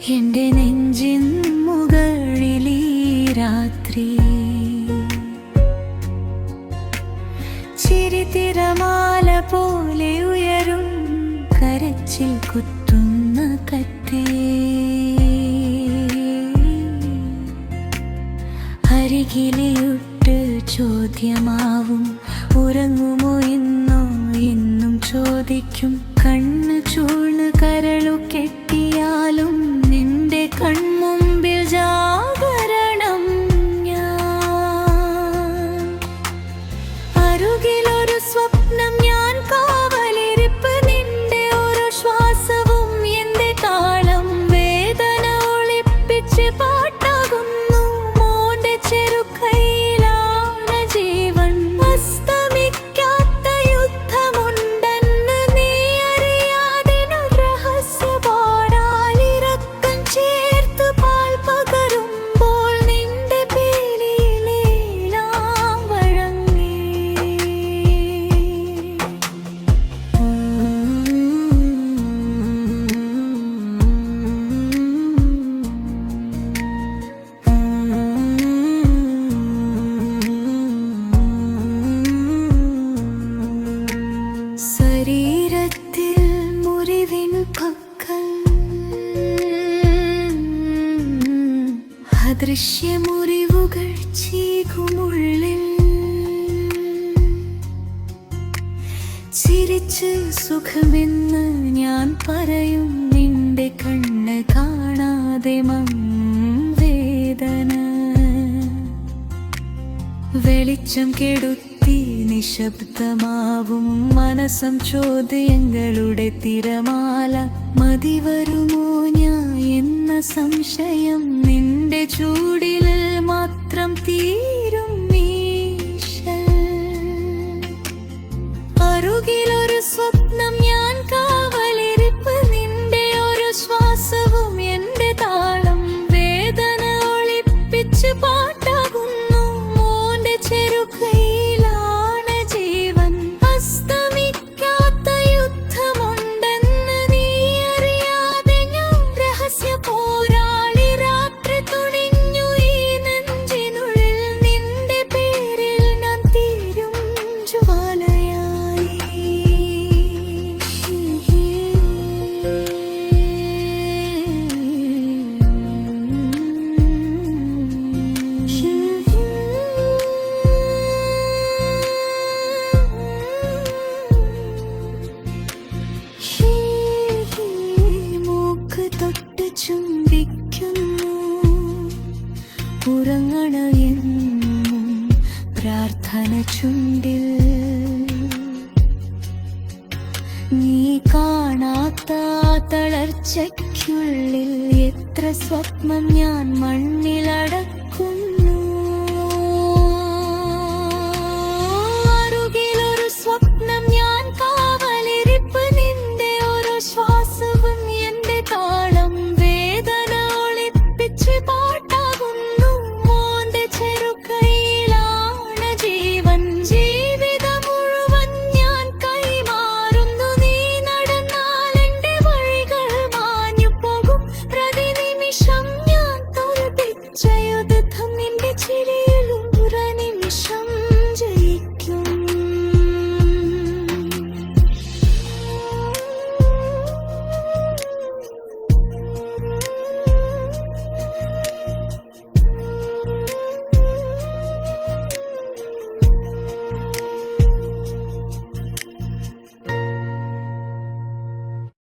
എന്റെ നെഞ്ചിൻ മുകളിലീ രാത്രി ചിരിത്തിരമാല പോലെ ഉയരും കരച്ചിൽ കുത്തുന്ന കത്തി അരികിലെയുട്ട് ചോദ്യമാവും ഉറങ്ങുമോ എന്നോ എന്നും ചോദിക്കും കണ്ണ് ചൂഴ്ന്ന് കരളു കെട്ടിയാലും നിന്റെ കൺമുമ്പിൽ ജാഗരണം ഞാൻ അരുകിലൊരു സ്വപ്നം ഞാൻ കാവലിരിപ്പ് നിന്റെ ഓരോ ശ്വാസവും എന്റെ താളം വേദന ഒളിപ്പിച്ച് പാട്ടാകുന്നു മോന്റെ ചെറുകൈയിലാണ് ജീവൻ അസ്തമിക്കാത്ത യുദ്ധമുണ്ടെന്ന് നീ അറിയാതിനു രഹസ്യ പോരാളിറക്കം ചേർത്ത് പാൽ പകരുമ്പോൾ നിന്റെ പേരിലെല്ലാം വഴങ്ങി ശരീരത്തിൽ മുറിവിൻ പക്കൽ അദൃശ്യ മുറിവുകൾ ചീകുമുള്ളിൽ ചിരിച്ച് സുഖമെന്ന് ഞാൻ പറയും നിന്റെ കണ്ണ് കാണാതെ വേദന വെളിച്ചം കെടുത്തി നിശബ്ദമാവും മനസ്സം ചോദ്യങ്ങളുടെ തിരമാല മതി വരുമോ ഞാൻ എന്ന സംശയം നിന്റെ ചൂടിൽ മാത്രം തീരും അരുകിലൊരു സ്വപ്നം ഞാൻ കാവലിരിപ്പ് നിന്റെ ഒരു ശ്വാസവും എന്റെ താളം വേദന ഒളിപ്പിച്ച് പാട്ടാകുന്നു മോന്റെ ചെറുകൈയിലാണ് ജീവൻ അസ്തമിക്കാത്ത യുദ്ധമുണ്ടെന്ന് നീ അറിയാതെ ഞാൻ രഹസ്യ പോരാളി രാത്രി തുണിഞ്ഞു ഈ നെഞ്ചിനുള്ളിൽ നിന്റെ പേരിൽ ഞാൻ തീരും ജ്വാലയായി മൂക്ക് തൊട്ട് ചുംബിക്കുന്നു ഉറങ്ങണമെന്നും പ്രാർത്ഥന ചുണ്ടിൽ നീ കാണാത്ത തളർച്ചയ്ക്കുള്ളിൽ എത്ര സ്വപ്നം ഞാൻ മണ്ണിലടക്കും